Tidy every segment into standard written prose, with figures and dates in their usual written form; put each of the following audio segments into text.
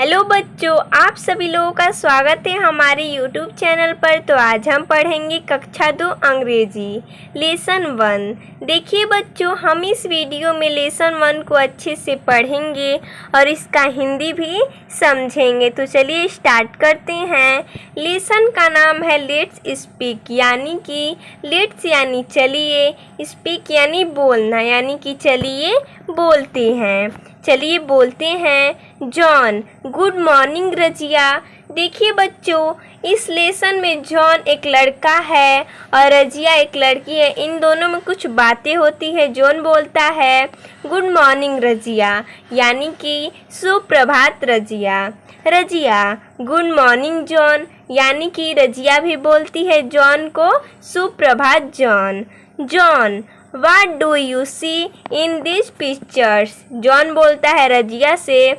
Hello बच्चों, आप सभी लोगों का स्वागत है हमारे यूट्यूब चैनल पर। तो आज हम पढ़ेंगे कक्षा 2 अंग्रेजी लेसन 1। देखिए बच्चों, हम इस वीडियो में लेसन 1 को अच्छे से पढ़ेंगे और इसका हिंदी भी समझेंगे। तो चलिए स्टार्ट करते हैं। लेसन का नाम है लेट्स स्पीक, यानी कि लेट्स यानी चलिए, स्पीक यानी बोलना, यानी कि चलिए बोलते हैं। चलिए बोलते हैं। John, good morning Razia. देखिए बच्चों, इस लेसन में जॉन एक लड़का है और रजिया एक लड़की है। इन दोनों में कुछ बातें होती है। जॉन बोलता है गुड मॉर्निंग रजिया, यानी कि सुप्रभात Razia. Razia, good morning John, यानी कि रजिया भी बोलती है जॉन को सुप्रभात John. John, What do you see in these pictures? John बोलता है रजिया से,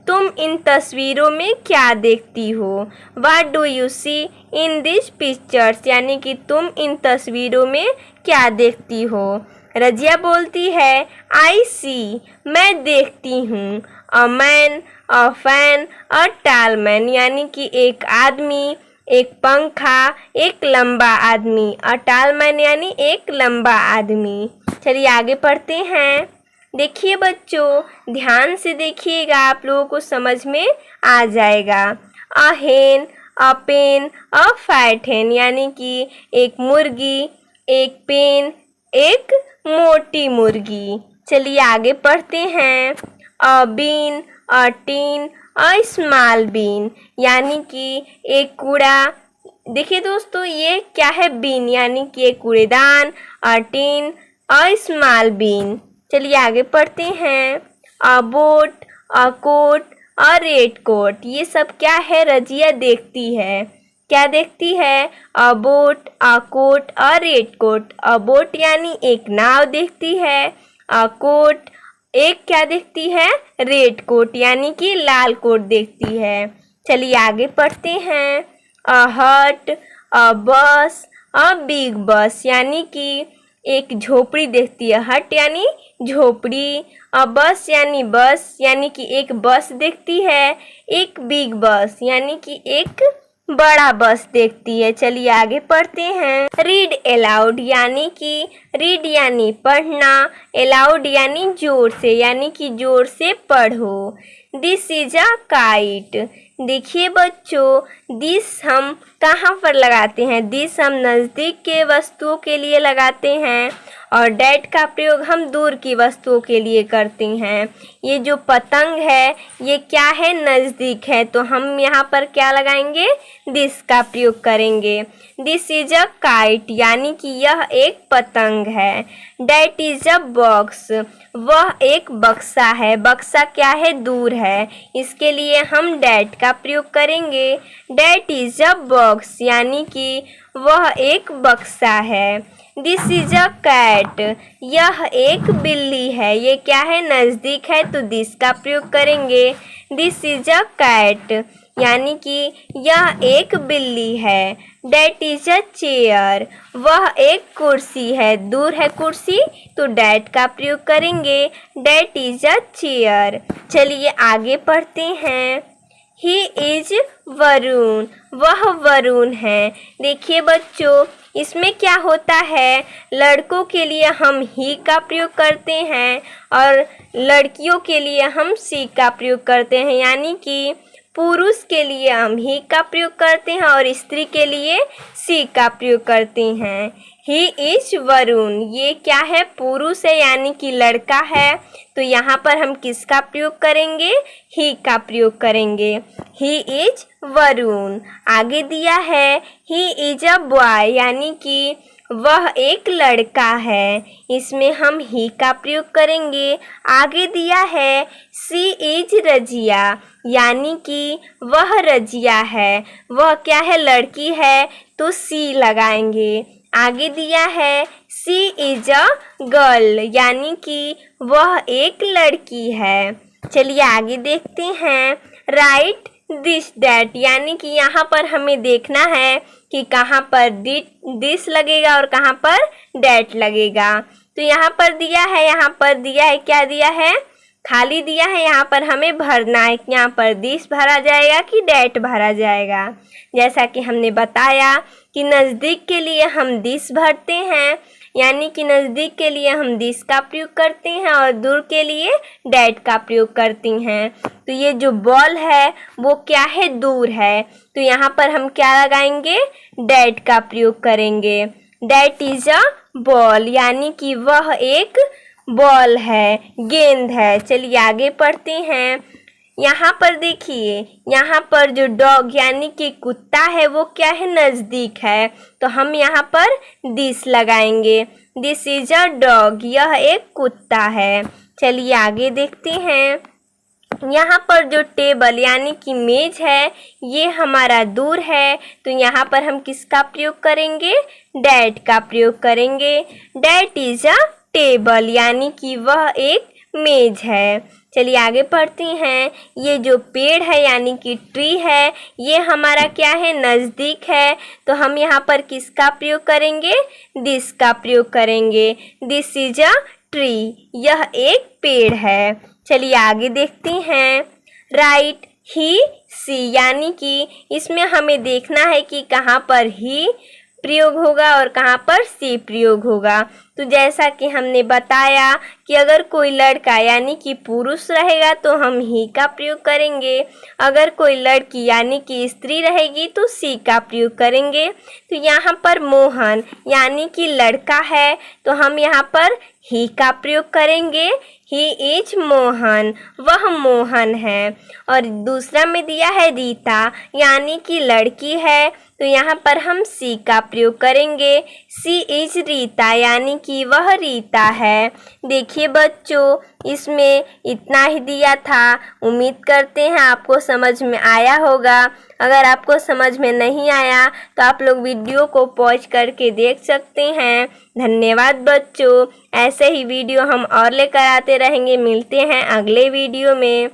तुम इन तस्वीरों में क्या देखती हो? What do you see in these pictures? यानी कि तुम इन तस्वीरों में क्या देखती हो? रजिया बोलती है I see, मैं देखती हूँ। A man, a fan, a tall man, यानी कि एक आदमी, एक पंखा, एक लंबा आदमी। अटाल मैन यानी एक लंबा आदमी। चलिए आगे पढ़ते हैं। देखिए बच्चों, ध्यान से देखिएगा, आप लोगों को समझ में आ जाएगा। अ हेन, अ पेन, अ फैट हेन, यानी कि एक मुर्गी, एक पेन, एक मोटी मुर्गी। चलिए आगे पढ़ते हैं। A bean, a tin, a small bean, यानी कि एक कूड़ा। देखिए दोस्तों, ये क्या है? बीन, यानी कि एक कूड़ेदान। A tin, a small bin. चलिए आगे पढ़ते हैं। A boat, a coat, a red coat, ये सब क्या है? रजिया देखती है। क्या देखती है? A boat, a coat, a red coat. A boat यानी एक नाव देखती है। अ कोट, एक क्या देखती है? रेड कोट, यानी कि लाल कोट देखती है। चलिए आगे पढ़ते हैं। अ हट, अ बस, अ बिग बस, यानी कि एक झोपड़ी देखती है। हट यानी झोपड़ी, अ बस यानी बस, यानी कि एक बस देखती है। एक बिग बस, यानी कि एक बड़ा बस देखती है। चलिए आगे पढ़ते हैं। रीड एलाउड, यानी कि रीड यानी पढ़ना, एलाउड यानी जोर से, यानी कि जोर से पढ़ो। This is a kite. देखिए बच्चों, दिस हम कहाँ पर लगाते हैं? दिस हम नज़दीक के वस्तुओं के लिए लगाते हैं और डैट का प्रयोग हम दूर की वस्तुओं के लिए करते हैं। ये जो पतंग है ये क्या है? नज़दीक है, तो हम यहाँ पर क्या लगाएंगे? दिस का प्रयोग करेंगे। दिस इज अ काइट, यानी कि यह एक पतंग है। डैट इज अ बॉक्स, वह एक बक्सा है। बक्सा क्या है? दूर है, इसके लिए हम डैट का प्रयोग करेंगे। डैट इज अ बॉक्स, यानी कि वह एक बक्सा है। दिस इज अ कैट, यह एक बिल्ली है। ये क्या है? नज़दीक है, तो दिस का प्रयोग करेंगे। दिस इज अ कैट, यानी कि यह एक बिल्ली है। डैट इज अ चेयर, वह एक कुर्सी है। दूर है कुर्सी, तो डैट का प्रयोग करेंगे। That is a chair. चलिए आगे पढ़ते हैं। ही इज वरुण, वह वरुण है। देखिए बच्चों, इसमें क्या होता है? लड़कों के लिए हम ही का प्रयोग करते हैं और लड़कियों के लिए हम सी का प्रयोग करते हैं, यानी कि पुरुष के लिए हम ही का प्रयोग करते हैं और स्त्री के लिए सी का प्रयोग करते हैं। ही इज वरुण, ये क्या है? पुरुष है, यानी कि लड़का है, तो यहाँ पर हम किसका प्रयोग करेंगे? ही का प्रयोग करेंगे। He is Varun. आगे दिया है ही इज अ बॉय, यानी कि वह एक लड़का है, इसमें हम ही का प्रयोग करेंगे। आगे दिया है सी इज रजिया, यानी कि वह रजिया है। वह क्या है? लड़की है, तो सी लगाएंगे। आगे दिया है सी इज अ गर्ल, यानी कि वह एक लड़की है। चलिए आगे देखते हैं। राइट दिस डैट, यानी कि यहाँ पर हमें देखना है कि कहाँ पर दिस लगेगा और कहाँ पर डैट लगेगा। तो यहाँ पर दिया है, यहाँ पर दिया है, क्या दिया है? खाली दिया है, यहाँ पर हमें भरना है। यहाँ पर दिस भरा जाएगा कि डेट भरा जाएगा। जैसा कि हमने बताया कि नज़दीक के लिए हम दिस भरते हैं, यानी कि नज़दीक के लिए हम दिस का प्रयोग करते हैं और दूर के लिए डेट का प्रयोग करती हैं। तो ये जो बॉल है वो क्या है, दूर है, तो यहाँ पर हम क्या लगाएंगे, डेट का प्रयोग करेंगे। डेट इज अ बॉल, यानी कि वह एक बॉल है, गेंद है। चलिए आगे पढ़ते हैं। यहाँ पर देखिए, यहाँ पर जो डॉग यानी कि कुत्ता है वो क्या है, नज़दीक है, तो हम यहाँ पर दिस लगाएंगे। दिस इज अ डॉग, यह एक कुत्ता है। चलिए आगे देखते हैं। यहाँ पर जो टेबल यानी कि मेज है ये हमारा दूर है, तो यहाँ पर हम किसका प्रयोग करेंगे, डेट का प्रयोग करेंगे। डेट इज अ टेबल, यानी कि वह एक मेज है। चलिए आगे पढ़ते हैं। ये जो पेड़ है यानी कि ट्री है ये हमारा क्या है, नज़दीक है, तो हम यहाँ पर किसका प्रयोग करेंगे, दिस का प्रयोग करेंगे। दिस इज अ ट्री, यह एक पेड़ है। चलिए आगे देखते हैं। राइट ही सी, यानी कि इसमें हमें देखना है कि कहाँ पर ही प्रयोग होगा और कहाँ पर सी प्रयोग होगा। तो जैसा कि हमने बताया कि अगर कोई लड़का यानी कि पुरुष रहेगा तो हम ही का प्रयोग करेंगे, अगर कोई लड़की यानी कि स्त्री रहेगी तो सी का प्रयोग करेंगे। तो यहाँ पर मोहन यानी कि लड़का है तो हम यहाँ पर ही का प्रयोग करेंगे। ही इज मोहन, वह मोहन है। और दूसरा में दिया है रीता यानी कि लड़की है, तो यहाँ पर हम सी का प्रयोग करेंगे। सी इज रीता, यानी कि वह रीता है। देखिए बच्चों, इसमें इतना ही दिया था। उम्मीद करते हैं आपको समझ में आया होगा। अगर आपको समझ में नहीं आया तो आप लोग वीडियो को पॉज करके देख सकते हैं। धन्यवाद बच्चों। ऐसे ही वीडियो हम और लेकर आते रहेंगे। मिलते हैं अगले वीडियो में।